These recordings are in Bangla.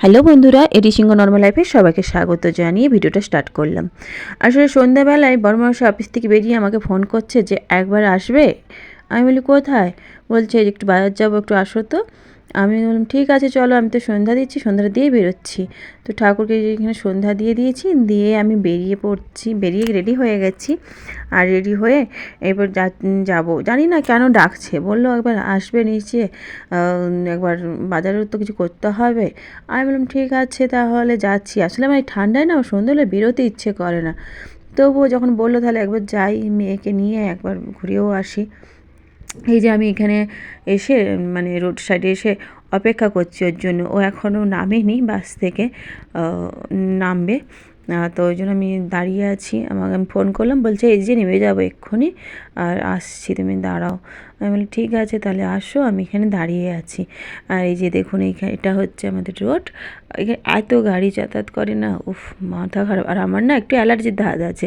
হ্যালো বন্ধুরা, এটি সিংহ নর্মাল লাইফে সবাইকে স্বাগত জানিয়ে ভিডিওটা স্টার্ট করলাম। আসলে সন্ধ্যাবেলায় বড়মাসা অফিস থেকে বেরিয়ে আমাকে ফোন করছে যে একবার আসবে। আমি বলি কোথায়? বলছে যে একটু বাজার যাবো, একটু আসো তো। আমি বললাম ঠিক আছে চলো, আমি তো সন্ধ্যা দিচ্ছি, সন্ধ্যাটা দিয়ে বেরোচ্ছি। তো ঠাকুরকে এখানে সন্ধ্যা দিয়ে দিয়েছি, দিয়ে আমি বেরিয়ে পড়ছি, বেরিয়ে রেডি হয়ে গেছি। আর রেডি হয়ে এবার যাবো, জানি না কেন ডাকছে, বললো একবার আসবে নিচে, একবার বাজারেও তো কিছু করতে হবে। আমি বললাম ঠিক আছে তাহলে যাচ্ছি। আসলে আমার এই ঠান্ডায় না সন্ধ্যে হলে বেরোতে ইচ্ছে করে না, তবুও যখন বললো তাহলে একবার যাই, মেয়েকে নিয়ে একবার ঘুরেও আসি। এই যে আমি এখানে এসে মানে রোড সাইডে এসে অপেক্ষা করছি ওর জন্য, ও এখনও নামেনি বাস থেকে, নামবে। তো ওই জন্য আমি দাঁড়িয়ে আছি, আমাকে আমি ফোন করলাম, বলছে এই যে নেমে যাবো এক্ষুনি, আর আসছি, তুমি দাঁড়াও। আমি বলি ঠিক আছে তাহলে আসো, আমি এখানে দাঁড়িয়ে আছি। আর এই যে দেখুন এইখানে এটা হচ্ছে আমাদের রোড, এখানে এত গাড়ি যাতায়াত করে না, উফ মাথা খারাপ। আর আমার না একটু অ্যালার্জির ধাত আছে,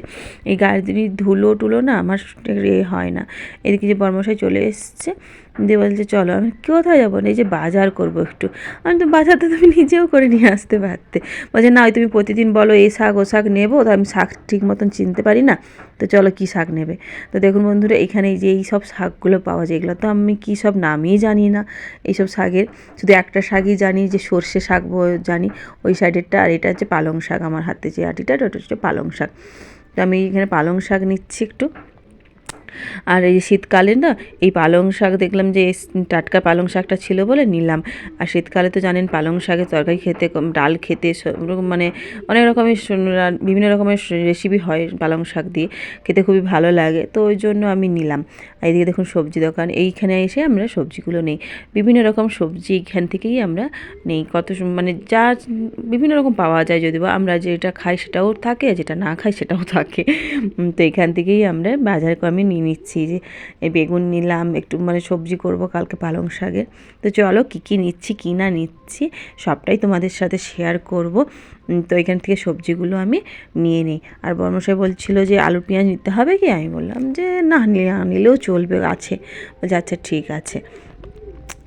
এই গাড়ির ধুলো টুলো না আমার হয় না। এদিকে যে বর্মশাই চলে এসছে, দিয়ে বলছে চলো। আমি কোথায় যাবো না, এই যে বাজার করবো একটু। আমি তো বাজার তো তুমি নিজেও করে নিয়ে আসতে পারতে। বলছে না, ওই তুমি প্রতিদিন বলো এই শাক ও শাক নেবো, তো আমি শাক ঠিক মতন চিনতে পারি না, তো চলো কী শাক নেবে। তো দেখুন বন্ধুরা, এখানে এই যে এই সব শাকগুলো পাওয়া যায়, এগুলো তো আমি কী সব নামই জানি না এইসব শাকের। শুধু একটা শাকই জানি, যে সর্ষে শাক জানি ওই সাইডেরটা, আর এটা হচ্ছে পালং শাক, আমার হাতে যে আটিটা ওটা হচ্ছে পালং শাক। তো আমি এখানে পালং শাক নিচ্ছি একটু। আর এই শীতকালে না এই পালং শাক দেখলাম যে টাটকা পালং শাকটা ছিল বলে নিলাম। আর শীতকালে তো জানেন পালং শাকের তরকারি খেতে, ডাল খেতে, সব রকম মানে অনেক রকমের বিভিন্ন রকমের রেসিপি হয় পালং শাক দিয়ে, খেতে খুবই ভালো লাগে, তো ওই জন্য আমি নিলাম। এইদিকে দেখুন সবজি দোকান, এইখানে এসে আমরা সবজিগুলো নেই, বিভিন্ন রকম সবজি এখান থেকেই আমরা নেই। মানে যা বিভিন্ন রকম পাওয়া যায়, যদিও আমরা যেটা খাই সেটাও থাকে, যেটা না খাই সেটাও থাকে। তো এখান থেকেই আমরা বাজার আমি নিয়ে নিচ্ছি। যে এই বেগুন নিলাম একটু, মানে সবজি করব কালকে পালং শাকের। তো চলো কী কী নিচ্ছি কী না নিচ্ছি সবটাই তোমাদের সাথে শেয়ার করব। তো এখান থেকে সবজিগুলো আমি নিয়ে নিই। আর বর্মশাই বলছিল যে আলু পেঁয়াজ নিতে হবে কি, আমি বললাম যে না নিলেও চলবে, আছে। বলছে আচ্ছা ঠিক আছে।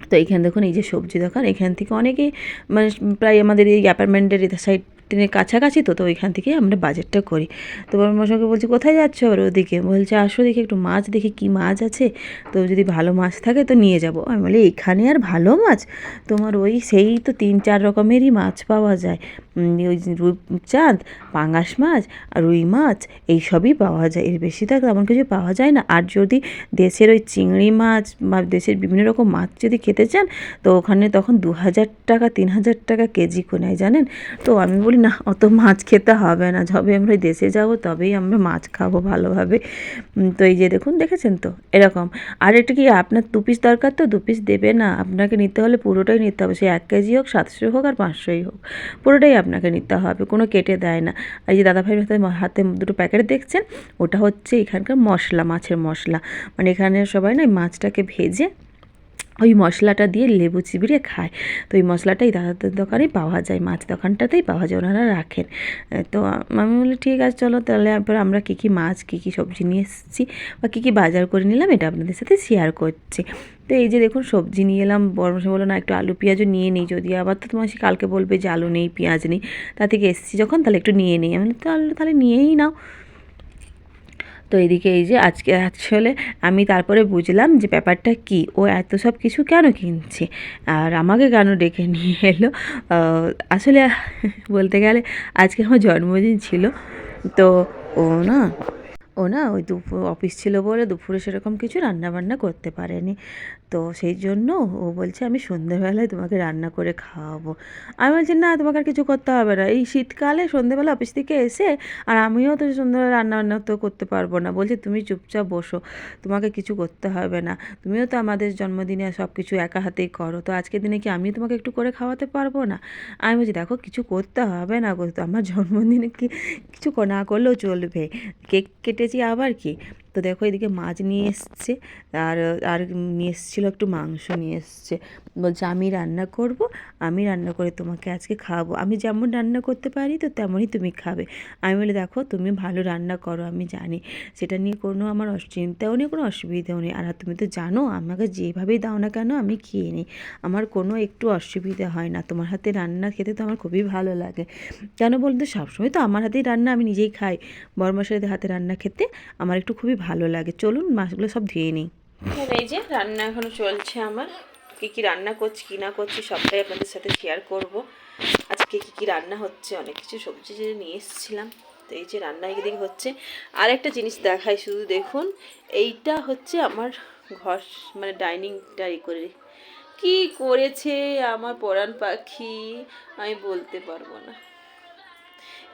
তো এইখানে দেখুন এই যে সবজি দোকান, এখান থেকে অনেকেই মানে প্রায় আমাদের এই অ্যাপার্টমেন্টের এই সাইড ট্রেনের কাছাকাছি, তো ওইখান থেকেই আমরা বাজারটা করি। তো মশাকে বলছি কোথায় যাচ্ছ, আর ওদিকে বলছে আসো দেখি একটু মাছ দেখি কী মাছ আছে, তো যদি ভালো মাছ থাকে তো নিয়ে যাব। আমি বলি এখানে আর ভালো মাছ, তোমার ওই সেই তো 3-4 রকমেরই মাছ পাওয়া যায়, ওই রূপচাঁদ, পাঙাশ মাছ আর রুই মাছ, এইসবই পাওয়া যায়, এর বেশি তো তেমন কিছু পাওয়া যায় না। আর যদি দেশের ওই চিংড়ি মাছ বা দেশের বিভিন্ন রকম মাছ যদি খেতে চান, তো ওখানে তখন 2000 টাকা 3000 টাকা কেজি করে জানেন। তো আমি বলি না, অত মাছ খেতে হবে না, যবে আমরা দেশে যাব তবেই আমরা মাছ খাবো ভালোভাবে। তো এই যে দেখুন, দেখেছেন তো এরকম। আর এটা কি আপনার 2 পিস দরকার, তো 2 পিস দেবে না, আপনাকে নিতে হলে পুরোটাই নিতে হবে, সে 1 কেজি হোক, 700 হোক আর 500ই হোক, পুরোটাই আপনাকে নিতে হবে, কোনো কেটে দেয় না। আর এই যে দাদাভাইয়ের হাতে দুটো প্যাকেট দেখছেন, ওটা হচ্ছে এখানকার মশলা, মাছের মশলা। মানে এখানে সবাই না মাছটাকে ভেজে ওই মশলাটা দিয়ে লেবু চিবিয়ে খায়। তো ওই মশলাটাই দাদাদের দোকানেই পাওয়া যায়, মাছ দোকানটাতেই পাওয়া যায়, ওনারা রাখেন। তো আমি বলি ঠিক আছে চলো তাহলে, এরপর আমরা কী কী মাছ কী কী সবজি নিয়ে এসেছি বা কী কী বাজার করে নিলাম এটা আপনাদের সাথে শেয়ার করছি। তো এই যে দেখুন সবজি নিয়ে এলাম, বড়মশাই বললো না একটু আলু পেঁয়াজও নিয়ে নিই, যদি আবার তো তোমার সে কালকে বলবে যে আলু নেই পেঁয়াজ নেই, তা থেকে এসেছি যখন তাহলে একটু নিয়ে নিই। আমি তাহলে নিয়েই নাও। তো এদিকে এই যে আজকে আসলে আমি তারপরে বুঝলাম যে ব্যাপারটা কী, ও এত সব কিছু কেন কিনছে আর আমাকে কেন ডেকে নিয়ে এলো। আসলে বলতে গেলে আজকে আমার জন্মদিন ছিল, তো ও না ওই দুপুর অফিস ছিল বলে দুপুরে সেরকম কিছু রান্নাবান্না করতে পারেনি। তো সেই জন্য ও বলছে আমি সন্ধেবেলায় তোমাকে রান্না করে খাওয়াবো। আমি বলছি না, তোমাকে আর কিছু করতে হবে না, এই শীতকালে সন্ধেবেলা অফিস থেকে এসে, আর আমিও তো সন্ধেবেলা রান্নাবান্না তো করতে পারবো না। বলছে তুমি চুপচাপ বসো, তোমাকে কিছু করতে হবে না, তুমিও তো আমাদের জন্মদিনে সব কিছু একা হাতেই করো, তো আজকের দিনে কি আমি তোমাকে একটু করে খাওয়াতে পারবো না? আমি বলছি দেখো কিছু করতে হবে না গো, তো আমার জন্মদিনে কি কিছু না করলেও চলবে, কেক কেটেছি আবার কি। তো তো দেখো এদিকে মাছ নিয়ে এসছে, আর আর নিয়ে এসেছিলো একটু মাংস নিয়ে এসছে। বলছে আমি রান্না করব, আমি রান্না করে তোমাকে আজকে খাওয়াবো, আমি যেমন রান্না করতে পারি তো তেমনই তুমি খাবে। আমি বলি দেখো তুমি ভালো রান্না করো আমি জানি, সেটা নিয়ে কোনো আমার চিন্তাও নেই, কোনো অসুবিধাও নেই। আর তুমি তো জানো আমাকে যেভাবেই দাও না কেন আমি খেয়ে নিই, আমার কোনো একটু অসুবিধা হয় না। তোমার হাতে রান্না খেতে তো আমার খুবই ভালো লাগে। কেন বলতো সবসময় তো আমার হাতেই রান্না আমি নিজেই খাই, বড়মশাইদের হাতে রান্না খেতে আমার একটু খুবই ভালো লাগে। চলুন মাছগুলো সব ধুয়ে নিই। এই যে রান্না এখনও চলছে আমার, কী কী রান্না করছি কী না করছি সবটাই আপনাদের সাথে শেয়ার করব। আজকে কী রান্না হচ্ছে, অনেক কিছু সবজি যে নিয়ে এসেছিলাম, তো এই যে রান্না এদিকে হচ্ছে। আর একটা জিনিস দেখাই, শুধু দেখুন, এইটা হচ্ছে আমার ঘর মানে ডাইনিংটা করে কি করেছে আমার পরাণ পাখি, আমি বলতে পারবো না।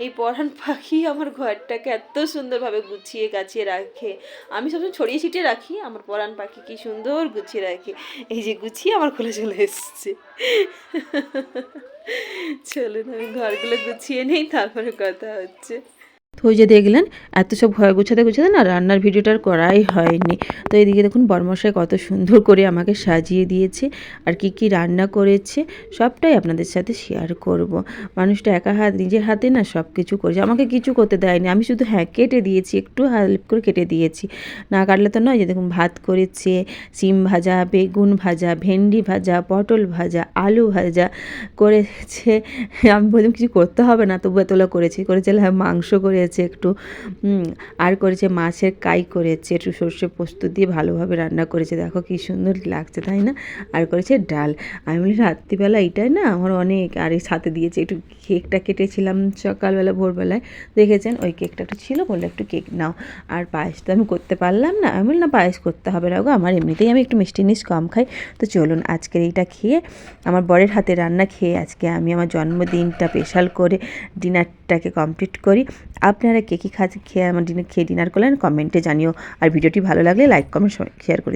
এই পরাণ পাখি আমার ঘরটাকে এত সুন্দরভাবে গুছিয়ে গাছিয়ে রাখে। আমি সবসময় ছড়িয়ে ছিটিয়ে রাখি, আমার পরাণ পাখি কি সুন্দর গুছিয়ে রাখে। এই যে গুছিয়ে আমার কোলে চলে এসছে। চলুন আমি ঘরগুলো গুছিয়ে নেই, তারপরে কথা হচ্ছে। তো ওই যে দেখলেন এত সব ঘর গুছাতে গুছাতে না রান্নার ভিডিওটা আর করাই হয়নি। তো এদিকে দেখুন বড়মশাই কত সুন্দর করে আমাকে সাজিয়ে দিয়েছে, আর কি কি রান্না করেছে সবটাই আপনাদের সাথে শেয়ার করব। মানুষটা একা নিজের হাতে না সব কিছু করেছে, আমাকে কিছু করতে দেয়নি, আমি শুধু কেটে দিয়েছি, একটু হেল্প করে কেটে দিয়েছি, না কাটলে তো নয়। যে দেখুন ভাত করেছে, সিম ভাজা, বেগুন ভাজা, ভেন্ডি ভাজা, পটল ভাজা, আলু ভাজা করেছে। আমি বললাম কিছু করতে হবে না, তবু এতগুলো করেছে। মাংস করেছে একটু, আর করেছে মাছের কাই করেছে, একটু সর্ষে পোস্ত দিয়ে ভালোভাবে রান্না করেছে, দেখো কি সুন্দর লাগছে তাই না। আর করেছে ডাল। আমি বলি রাত্রিবেলা এইটাই না আমার অনেক। আর এই সাথে দিয়েছে একটু কেকটা কেটেছিলাম সকালবেলা ভোরবেলায়, দেখেছেন ওই কেকটা একটু ছিল, বললে একটু কেক নাও। আর পায়েস তো আমি করতে পারলাম না, আমি বলি না পায়েস করতে হবে না গো, আমার এমনিতেই আমি একটু মিষ্টি জিনিস কম খাই। তো চলুন আজকের এইটা খেয়ে, আমার বরের হাতে রান্না খেয়ে আজকে আমি আমার জন্মদিনটা স্পেশাল করে ডিনারটাকে কমপ্লিট করি। আপনারা কে কী খেয়ে আমার ডিনার করলেন কমেন্টে জানিও। আর ভিডিওটি ভালো লাগলে লাইক কমেন্ট শেয়ার করে